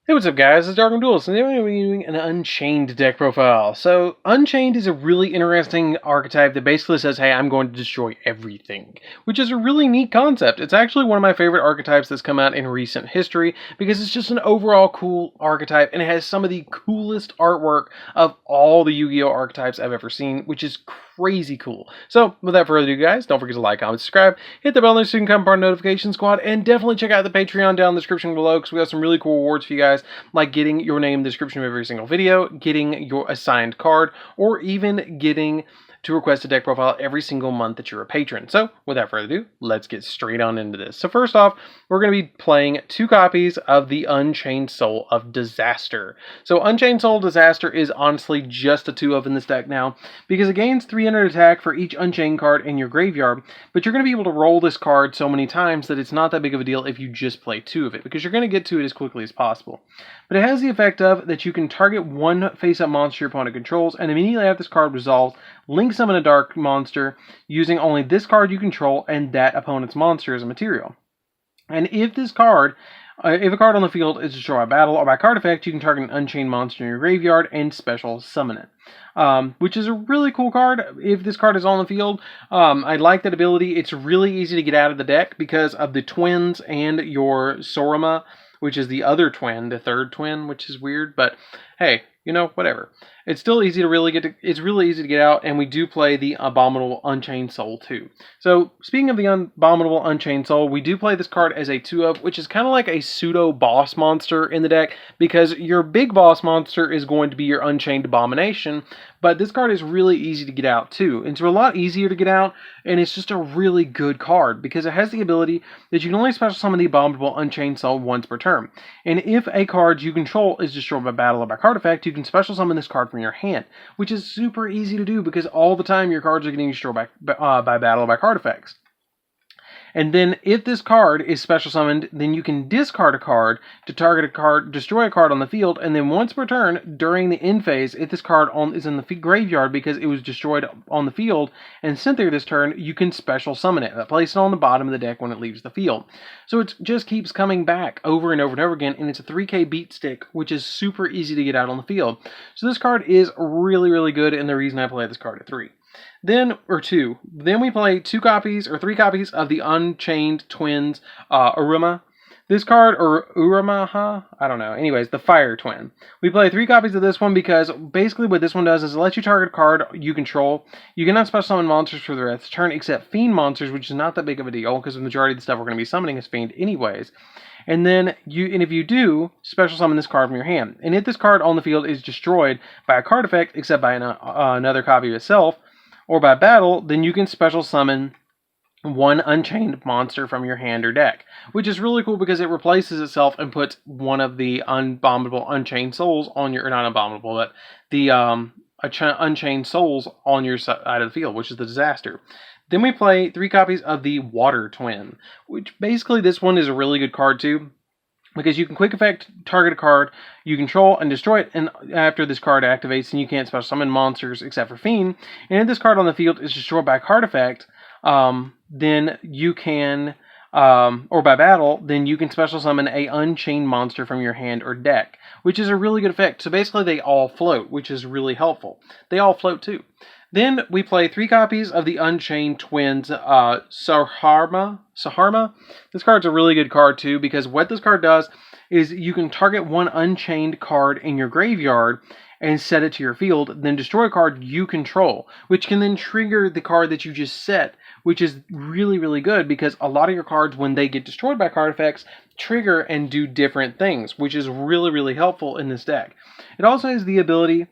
Hey, what's up guys, it's DarkArmedDuelist, and today we're doing an Unchained deck profile. So, Unchained is a really interesting archetype that basically says, hey, I'm going to destroy everything, which is a really neat concept. It's actually one of my favorite archetypes that's come out in recent history, because it's just an overall cool archetype, and it has some of the coolest artwork of all the Yu-Gi-Oh archetypes I've ever seen, which is crazy cool. So, without further ado guys, don't forget to like, comment, subscribe, hit the bell so you can become part of the notification squad, and definitely check out the Patreon down in the description below, because we have some really cool rewards for you guys, like getting your name in the description of every single video, getting your assigned card, or even getting to request a deck profile every single month that you're a patron. So, without further ado, let's get straight on into this. So first off, we're going to be playing 2 copies of the Unchained Soul of Disaster. So Unchained Soul of Disaster is honestly just a 2-of in this deck now, because it gains 300 attack for each Unchained card in your graveyard, but you're going to be able to roll this card so many times that it's not that big of a deal if you just play 2 of it, because you're going to get to it as quickly as possible. But it has the effect of that you can target one face-up monster your opponent controls, and immediately after this card resolves, link summon a dark monster using only this card you control and that opponent's monster as a material. And if this card, if a card on the field is destroyed by battle or by card effect, you can target an Unchained monster in your graveyard and special summon it. Which is a really cool card if this card is on the field. I like that ability. It's really easy to get out of the deck because of the twins and your Sorama, which is the other twin, the third twin, which is weird, but hey, you know, whatever. It's still easy to it's really easy to get out, and we do play the Abominable Unchained Soul too. So, speaking of the Abominable Unchained Soul, we do play this card as a 2-of, which is kind of like a pseudo boss monster in the deck, because your big boss monster is going to be your Unchained Abomination, but this card is really easy to get out too. It's a lot easier to get out, and it's just a really good card, because it has the ability that you can only special summon the Abominable Unchained Soul once per turn. And if a card you control is destroyed by battle or by card effect, you can special summon this card from your hand, which is super easy to do because all the time your cards are getting destroyed by battle or by card effects. And then if this card is special summoned, then you can discard a card to target a card, destroy a card on the field, and then once per turn during the end phase, if this card is in the graveyard because it was destroyed on the field and sent there this turn, you can special summon it. Place it on the bottom of the deck when it leaves the field. So it just keeps coming back over and over and over again, and it's a 3k beat stick, which is super easy to get out on the field. So this card is really, really good, and the reason I play this card at 3. Then we play 3 copies of the Unchained Twins Uruma. This card, or Uramaha, I don't know. Anyways, the Fire Twin. We play 3 copies of this one because basically what this one does is it lets you target a card you control. You cannot special summon monsters for the rest of the turn except Fiend monsters, which is not that big of a deal because the majority of the stuff we're going to be summoning is Fiend anyways. And then if you do, special summon this card from your hand. And if this card on the field is destroyed by a card effect except by another copy of itself, or by battle, then you can special summon one Unchained monster from your hand or deck, which is really cool because it replaces itself and puts one of the Abominable Unchained Souls on your, or not Abominable, but the Unchained Souls on your side of the field, which is the Disaster. Then we play 3 copies of the Water Twin, which basically this one is a really good card too, because you can quick effect target a card you control and destroy it, and after this card activates, and you can't special summon monsters except for Fiend. And if this card on the field is destroyed by card effect, then you can, or by battle, then you can special summon a Unchained monster from your hand or deck, which is a really good effect. So basically they all float, which is really helpful. They all float too. Then we play 3 copies of the Unchained Twins Saharma. This card's a really good card too, because what this card does is you can target one Unchained card in your graveyard and set it to your field, then destroy a card you control, which can then trigger the card that you just set, which is really, really good because a lot of your cards, when they get destroyed by card effects, trigger and do different things, which is really, really helpful in this deck. It also has the ability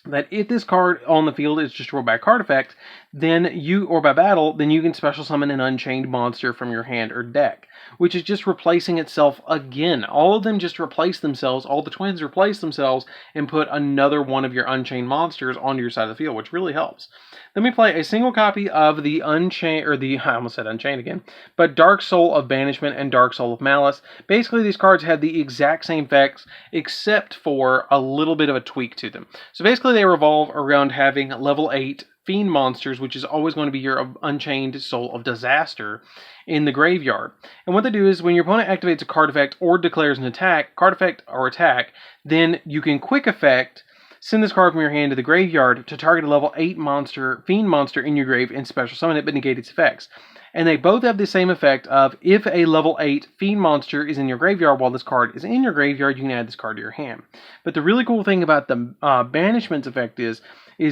that if this card on the field is destroyed by a card effect, then or by battle, then you can special summon an Unchained monster from your hand or deck, which is just replacing itself again. All of them just replace themselves, all the twins replace themselves, and put another one of your Unchained monsters on your side of the field, which really helps. Then we play a single copy of the Unchained, or the, I almost said Unchained again, but Dark Soul of Banishment and Dark Soul of Malice. Basically, these cards have the exact same effects, except for a little bit of a tweak to them. So basically, they revolve around having level 8 Fiend monsters, which is always going to be your Unchained Soul of Disaster, in the graveyard. And what they do is when your opponent activates a card effect or declares an attack, card effect or attack, then you can quick effect send this card from your hand to the graveyard to target a level 8 monster, Fiend monster in your grave and special summon it but negate its effects. And they both have the same effect of if a level 8 Fiend monster is in your graveyard while this card is in your graveyard, you can add this card to your hand. But the really cool thing about the banishment's effect is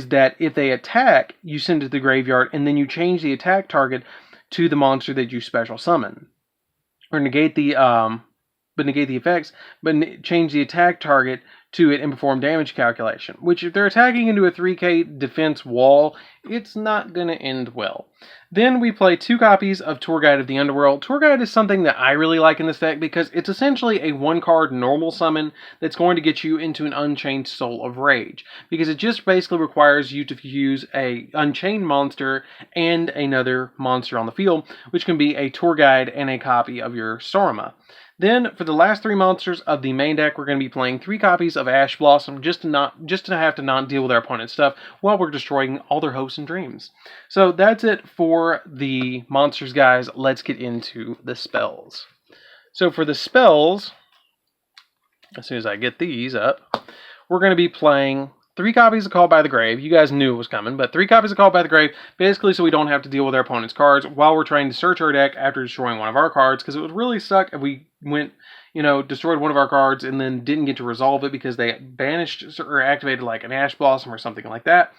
that if they attack, you send it to the graveyard and then you change the attack target to the monster that you special summon. Or negate the effects, but change the attack target to it and perform damage calculation. Which, if they're attacking into a 3k defense wall, it's not going to end well. Then we play 2 copies of Tour Guide of the Underworld. Tour Guide is something that I really like in this deck because it's essentially a 1-card normal summon that's going to get you into an Unchained Soul of Rage. Because it just basically requires you to use a Unchained monster and another monster on the field, which can be a Tour Guide and a copy of your Sorima. Then, for the last 3 monsters of the main deck, we're going to be playing 3 copies of Ash Blossom just to have to not deal with our opponent's stuff while we're destroying all their hopes and dreams. So that's it for the monsters, guys. Let's get into the spells. So for the spells, as soon as I get these up, we're going to be playing 3 copies of Call by the Grave. You guys knew it was coming, but 3 copies of Call by the Grave, basically so we don't have to deal with our opponent's cards while we're trying to search our deck after destroying one of our cards, because it would really suck if we went, destroyed one of our cards and then didn't get to resolve it because they banished or activated like an Ash Blossom or something like that.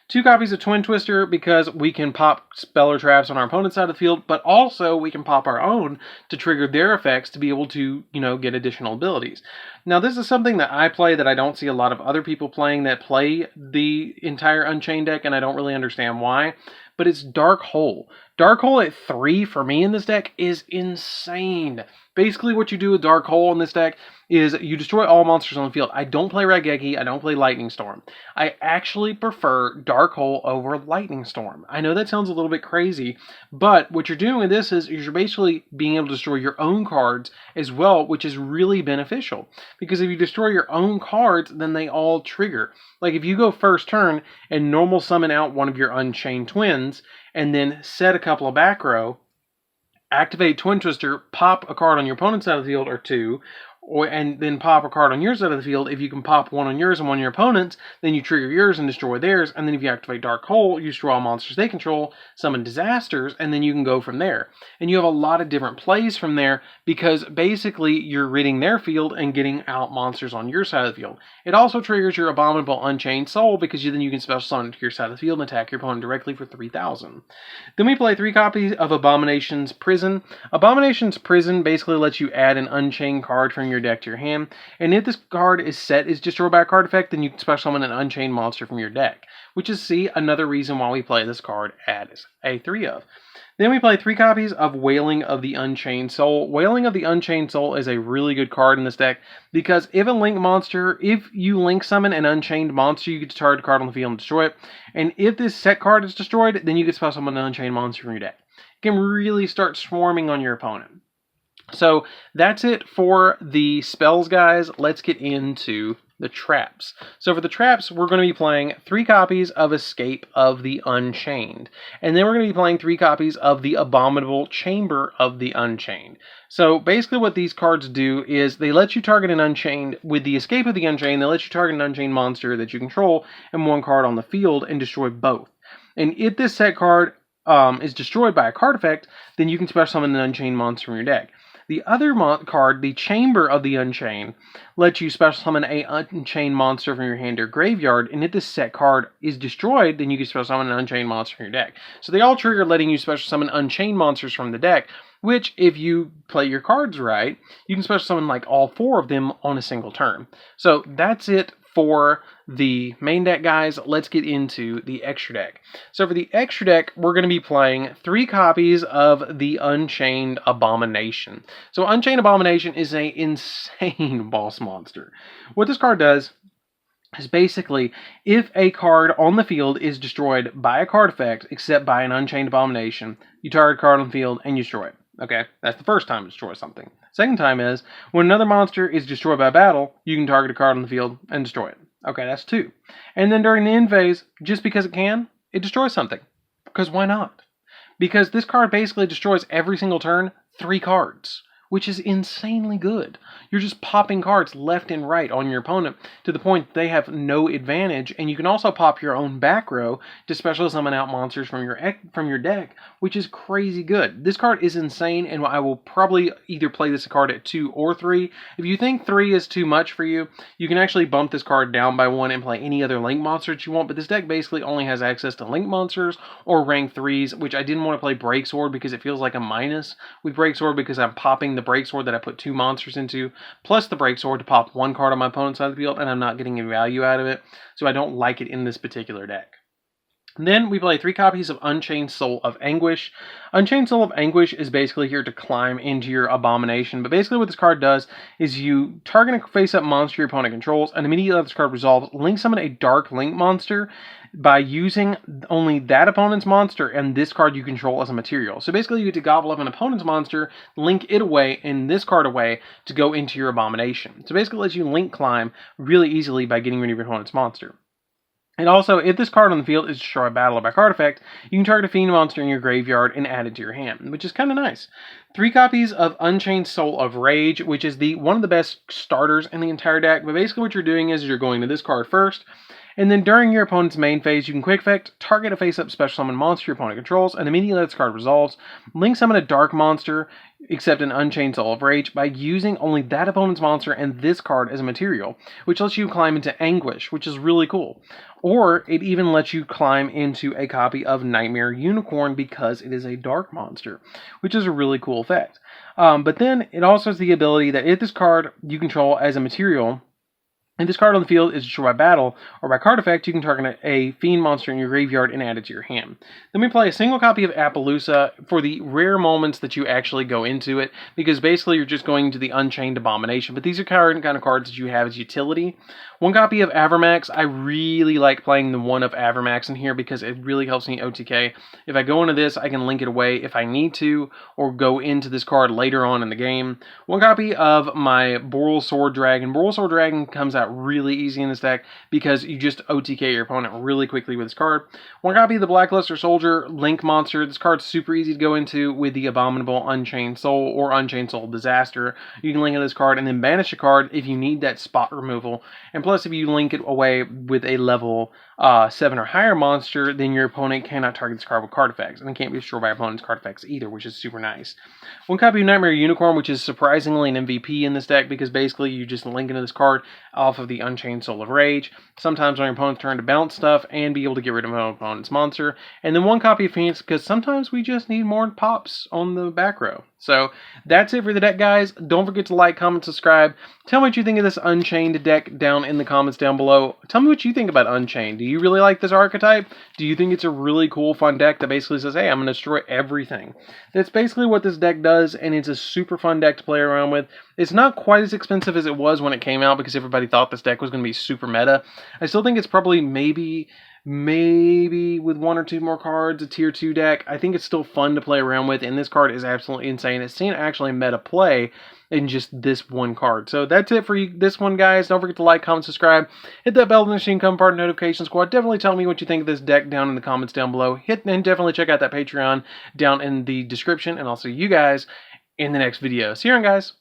2 copies of Twin Twister because we can pop Speller Traps on our opponent's side of the field, but also we can pop our own to trigger their effects to be able to, get additional abilities. Now, this is something that I play that I don't see a lot of other people playing that play the entire Unchained deck, and I don't really understand why, but it's Dark Hole. Dark Hole at 3 for me in this deck is insane. Basically, what you do with Dark Hole in this deck is you destroy all monsters on the field. I don't play Raigeki, I don't play Lightning Storm. I actually prefer Dark Hole over Lightning Storm. I know that sounds a little bit crazy, but what you're doing with this is you're basically being able to destroy your own cards as well, which is really beneficial. Because if you destroy your own cards, then they all trigger. Like if you go first turn and normal summon out one of your Unchained Twins, and then set a couple of back row, activate Twin Twister, pop a card on your opponent's side of the field or 2, and then pop a card on your side of the field. If you can pop one on yours and one on your opponent's, then you trigger yours and destroy theirs. And then if you activate Dark Hole, you destroy all monsters they control, summon disasters, and then you can go from there. And you have a lot of different plays from there because basically you're ridding their field and getting out monsters on your side of the field. It also triggers your Abominable Unchained Soul because then you can special summon it to your side of the field and attack your opponent directly for 3,000. Then we play 3 copies of Abomination's Prison. Abomination's Prison basically lets you add an Unchained card from your deck to your hand, and if this card is destroyed by a card effect, then you can special summon an Unchained monster from your deck, which is another reason why we play this card as a 3 of. Then we play 3 copies of Wailing of the Unchained Soul. Wailing of the Unchained Soul is a really good card in this deck because if you link summon an Unchained monster, you get to target a card on the field and destroy it. And if this set card is destroyed, then you get to special summon an Unchained monster from your deck. You can really start swarming on your opponent. So that's it for the spells, guys. Let's get into the traps. So for the traps, we're going to be playing 3 copies of Escape of the Unchained. And then we're going to be playing 3 copies of the Abominable Chamber of the Unchained. So basically what these cards do is they let you target an Unchained. With the Escape of the Unchained, they let you target an Unchained monster that you control and 1 card on the field and destroy both. And if this set card is destroyed by a card effect, then you can special summon an Unchained monster from your deck. The other card, the Chamber of the Unchained, lets you special summon a Unchained monster from your hand or graveyard, and if this set card is destroyed, then you can special summon an Unchained monster from your deck. So they all trigger letting you special summon Unchained monsters from the deck, which, if you play your cards right, you can special summon like all 4 of them on a single turn. So that's it for the main deck, guys. Let's get into the extra deck. So for the extra deck, we're going to be playing 3 copies of the Unchained Abomination. So Unchained Abomination is an insane boss monster. What this card does is basically, if a card on the field is destroyed by a card effect, except by an Unchained Abomination, you target a card on the field and you destroy it. Okay, that's the first time to destroy something. Second time is, when another monster is destroyed by battle, you can target a card on the field and destroy it. Okay, that's 2. And then during the end phase, just because it can, it destroys something. Because why not? Because this card basically destroys every single turn 3 cards, which is insanely good. You're just popping cards left and right on your opponent to the point they have no advantage, and you can also pop your own back row to special summon out monsters from your deck, which is crazy good. This card is insane, and I will probably either play this card at 2 or 3. If you think 3 is too much for you, you can actually bump this card down by 1 and play any other Link monster that you want, but this deck basically only has access to Link monsters or rank 3s, which I didn't want to play Break Sword because it feels like a minus with Break Sword because I'm popping the Break Sword that I put 2 monsters into, plus the Break Sword to pop 1 card on my opponent's side of the field, and I'm not getting any value out of it, so I don't like it in this particular deck. And then we play 3 copies of Unchained Soul of Anguish. Unchained Soul of Anguish is basically here to climb into your Abomination, but basically what this card does is you target a face-up monster your opponent controls, and immediately after this card resolves, link summon a Dark Link monster by using only that opponent's monster and this card you control as a material. So basically you get to gobble up an opponent's monster, link it away, and this card away to go into your Abomination. So basically it lets you link climb really easily by getting rid of your opponent's monster. And also, if this card on the field is destroyed by battle or by card effect, you can target a fiend monster in your graveyard and add it to your hand, which is kind of nice. 3 copies of Unchained Soul of Rage, which is one of the best starters in the entire deck. But basically what you're doing is you're going to this card first, and then during your opponent's main phase, you can quick effect, target a face-up special summon monster your opponent controls, and immediately this card resolves, link summon a dark monster, except an Unchained Soul of Rage, by using only that opponent's monster and this card as a material, which lets you climb into Anguish, which is really cool. Or it even lets you climb into a copy of Nightmare Unicorn because it is a dark monster, which is a really cool effect. But then it also has the ability that if this card you control as a material, if this card on the field is destroyed by battle or by card effect, you can target a fiend monster in your graveyard and add it to your hand. Then we play a single copy of Appaloosa for the rare moments that you actually go into it, because basically you're just going to the Unchained Abomination. But these are kind of cards that you have as utility. 1 copy of Avermax. I really like playing the 1 of Avermax in here because it really helps me OTK. If I go into this, I can link it away if I need to, or go into this card later on in the game. 1 copy of my Boral Sword Dragon. Boral Sword Dragon comes out really easy in this deck because you just OTK your opponent really quickly with this card. 1 copy of the Blackluster Soldier Link monster. This card's super easy to go into with the Abominable Unchained Soul or Unchained Soul Disaster. You can link in this card and then banish a card if you need that spot removal. And plus, if you link it away with a level 7 or higher monster, then your opponent cannot target this card with card effects, and it can't be destroyed by opponent's card effects either, which is super nice. 1 copy of Nightmare Unicorn, which is surprisingly an MVP in this deck because basically you just link into this card off of the Unchained Soul of Rage, sometimes on your opponent's turn to bounce stuff and be able to get rid of an opponent's monster. And then 1 copy of Phoenix because sometimes we just need more pops on the back row. So that's it for the deck, guys. Don't forget to like, comment, subscribe. Tell me what you think of this Unchained deck down in the comments down below. Tell me what you think about Unchained. Do you really like this archetype? Do you think it's a really cool, fun deck that basically says, hey, I'm going to destroy everything? That's basically what this deck does, and it's a super fun deck to play around with. It's not quite as expensive as it was when it came out because everybody thought this deck was going to be super meta. I still think it's probably maybe with 1 or 2 more cards, a tier 2 deck. I think it's still fun to play around with, and this card is absolutely insane. It's seen actually meta play in just this 1 card. So that's it for this one, guys. Don't forget to like, comment, subscribe, hit that bell to become part of the notification squad. Definitely tell me what you think of this deck down in the comments down below. And definitely check out that Patreon down in the description, and I'll see you guys in the next video. See you around, guys.